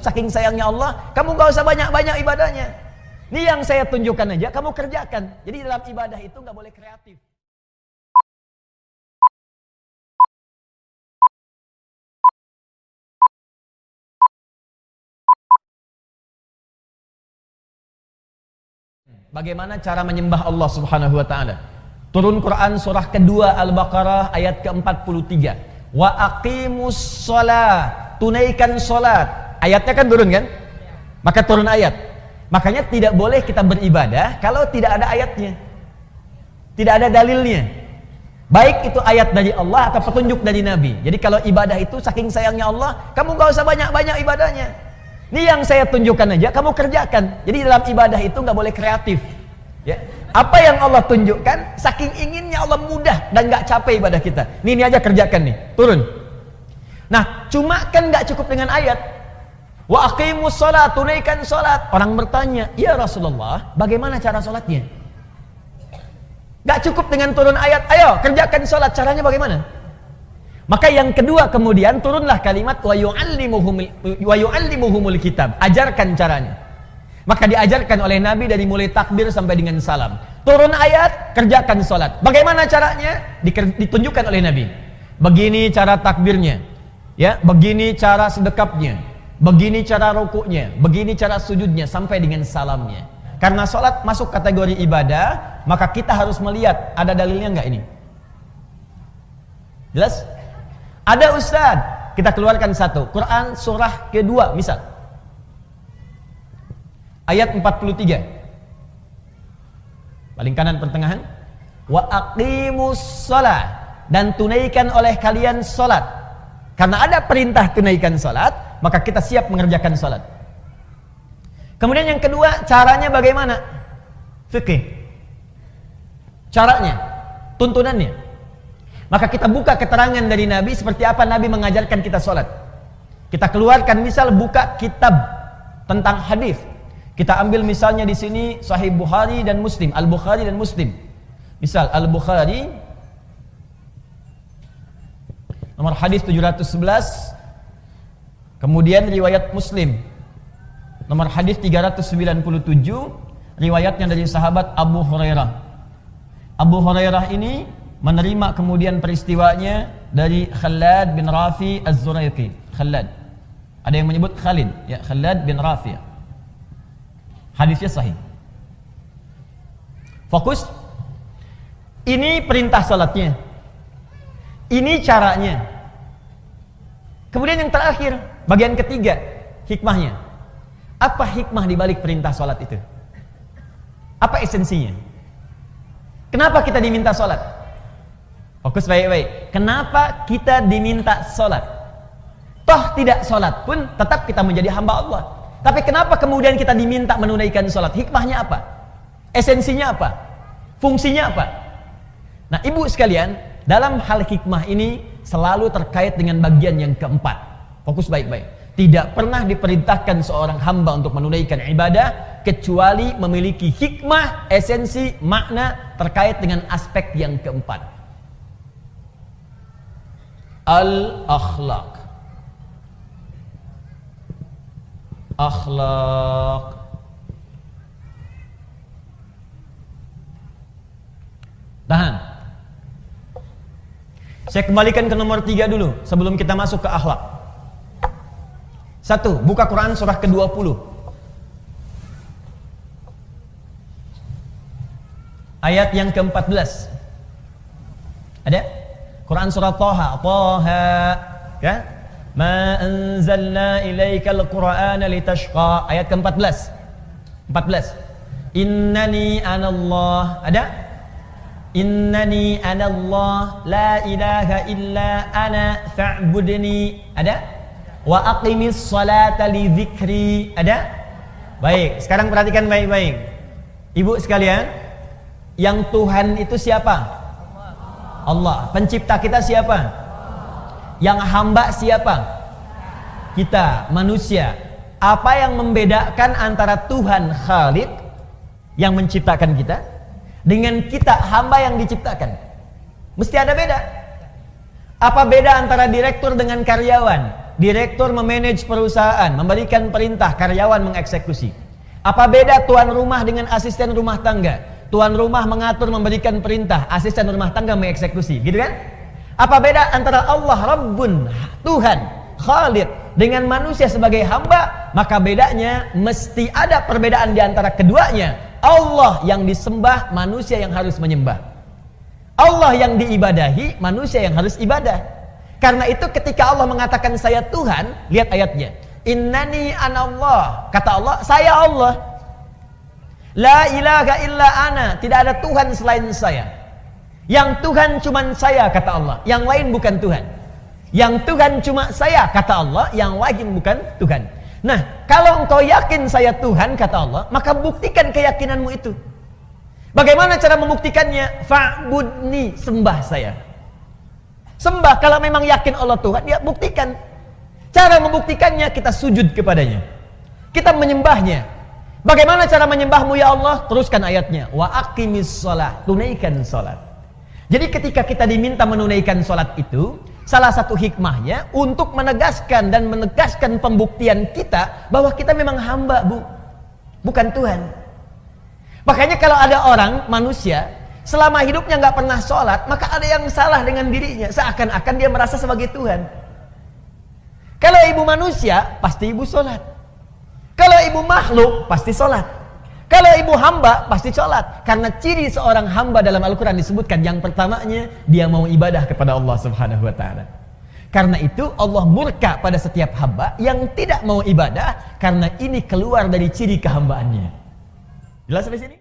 saking sayangnya Allah, kamu gak usah banyak-banyak ibadahnya. Ini yang saya tunjukkan aja, kamu kerjakan. Jadi dalam ibadah itu gak boleh kreatif. Bagaimana cara menyembah Allah Subhanahu wa taala? Turun Quran surah kedua Al-Baqarah ayat ke-43. Wa aqimus shalah, tunaikan salat. Ayatnya kan turun kan? Maka turun ayat. Makanya tidak boleh kita beribadah kalau tidak ada ayatnya. Tidak ada dalilnya. Baik itu ayat dari Allah atau petunjuk dari Nabi. Jadi kalau ibadah itu saking sayangnya Allah, kamu gak usah banyak-banyak ibadahnya. Ini yang saya tunjukkan aja, kamu kerjakan. Jadi dalam ibadah itu nggak boleh kreatif. Ya. Apa yang Allah tunjukkan, saking inginnya Allah mudah dan nggak capek ibadah kita. Ini aja kerjakan nih, turun. Nah, cuma kan nggak cukup dengan ayat. Wa aqimus shalah, tunaikan salat. Orang bertanya, ya Rasulullah, bagaimana cara salatnya? Nggak cukup dengan turun ayat. Ayo kerjakan salat. Caranya bagaimana? Maka yang kedua kemudian turunlah kalimat wa yu'allimuhumul kitab. Ajarkan caranya. Maka diajarkan oleh Nabi dari mulai takbir sampai dengan salam. Turun ayat, kerjakan salat. Bagaimana caranya? Ditunjukkan oleh Nabi. Begini cara takbirnya. Ya, begini cara sedekapnya. Begini cara rukuknya, begini cara sujudnya sampai dengan salamnya. Karena salat masuk kategori ibadah, maka kita harus melihat ada dalilnya enggak ini? Jelas? Ada ustaz, kita keluarkan satu. Quran surah kedua misal. Ayat 43. Paling kanan pertengahan. Wa aqimus shalah, dan tunaikan oleh kalian salat. Karena ada perintah tunaikan salat, maka kita siap mengerjakan salat. Kemudian yang kedua, caranya bagaimana? Fikih. Caranya, tuntunannya. Maka kita buka keterangan dari Nabi seperti apa Nabi mengajarkan kita sholat. Kita keluarkan misal buka kitab tentang hadis. Kita ambil misalnya di sini Sahih Bukhari dan Muslim, Al-Bukhari dan Muslim. Misal Al-Bukhari nomor hadis 711. Kemudian riwayat Muslim nomor hadis 397, riwayatnya dari sahabat Abu Hurairah. Abu Hurairah ini menerima kemudian peristiwanya dari Khalad bin Rafi Az-Zuraiqi. Khalad. Ada yang menyebut Khalid, ya, Khalad bin Rafi. Hadisnya sahih. Fokus. Ini perintah salatnya. Ini caranya. Kemudian yang terakhir, bagian ketiga, hikmahnya. Apa hikmah di balik perintah salat itu? Apa esensinya? Kenapa kita diminta salat? Fokus baik-baik. Kenapa kita diminta sholat? Toh tidak sholat pun tetap kita menjadi hamba Allah. Tapi kenapa kemudian kita diminta menunaikan sholat? Hikmahnya apa? Esensinya apa? Fungsinya apa? Nah ibu sekalian, dalam hal hikmah ini selalu terkait dengan bagian yang keempat. Fokus baik-baik. Tidak pernah diperintahkan seorang hamba untuk menunaikan ibadah kecuali memiliki hikmah, esensi, makna terkait dengan aspek yang keempat. Al-akhlaq. Akhlaq. Tahan. Saya kembalikan ke nomor 3 dulu sebelum kita masuk ke akhlak. 1. Buka Quran surah ke-20. Ayat yang ke-14. Ada? Quran surah Taha, ya? Ma anzalna ilaikal Qur'ana litashqa. Ayat ke-14. 14. Innani anallah. Ada? Innani anallah la ilaha illa ana fa'budni. Ada? Wa aqimis salata li dzikri. Ada? Baik, sekarang perhatikan baik-baik. Ibu sekalian, yang Tuhan itu siapa? Allah. Pencipta kita siapa? Yang hamba siapa? Kita, manusia. Apa yang membedakan antara Tuhan Khalik yang menciptakan kita dengan kita hamba yang diciptakan? Mesti ada beda. Apa beda antara direktur dengan karyawan, direktur memanage perusahaan, memberikan perintah, karyawan mengeksekusi. Apa beda tuan rumah dengan asisten rumah tangga? Tuan rumah mengatur, memberikan perintah, asisten rumah tangga mengeksekusi, gitu kan? Apa beda antara Allah Rabbun, Tuhan, Khalid, dengan manusia sebagai hamba? Maka bedanya mesti ada perbedaan di antara keduanya. Allah yang disembah, manusia yang harus menyembah. Allah yang diibadahi, manusia yang harus ibadah. Karena itu ketika Allah mengatakan saya Tuhan, lihat ayatnya. Innani anallah. Kata Allah, saya Allah. La ilaha illa ana. Tidak ada Tuhan selain saya. Yang Tuhan cuma saya, kata Allah. Yang lain bukan Tuhan. Yang Tuhan cuma saya, kata Allah. Yang lain bukan Tuhan. Nah, kalau engkau yakin saya Tuhan, kata Allah, maka buktikan keyakinanmu itu. Bagaimana cara membuktikannya? Fa'budni, sembah saya. Sembah, kalau memang yakin Allah Tuhan, dia buktikan. Cara membuktikannya, kita sujud kepadanya. Kita menyembahnya. Bagaimana cara menyembahmu ya Allah? Teruskan ayatnya. Wa aqimis sholat, tunaikan sholat. Jadi ketika kita diminta menunaikan sholat itu, salah satu hikmahnya untuk menegaskan dan menegaskan pembuktian kita bahwa kita memang hamba, bukan Tuhan. Makanya kalau ada orang, manusia, selama hidupnya nggak pernah sholat, maka ada yang salah dengan dirinya. Seakan-akan dia merasa sebagai Tuhan. Kalau ibu manusia, pasti ibu sholat. Kalau ibu makhluk, pasti sholat. Kalau ibu hamba, pasti sholat. Karena ciri seorang hamba dalam Al-Quran disebutkan, yang pertamanya, dia mau ibadah kepada Allah Subhanahu Wa Ta'ala. Karena itu Allah murka pada setiap hamba yang tidak mau ibadah, karena ini keluar dari ciri kehambaannya. Jelas sampai sini?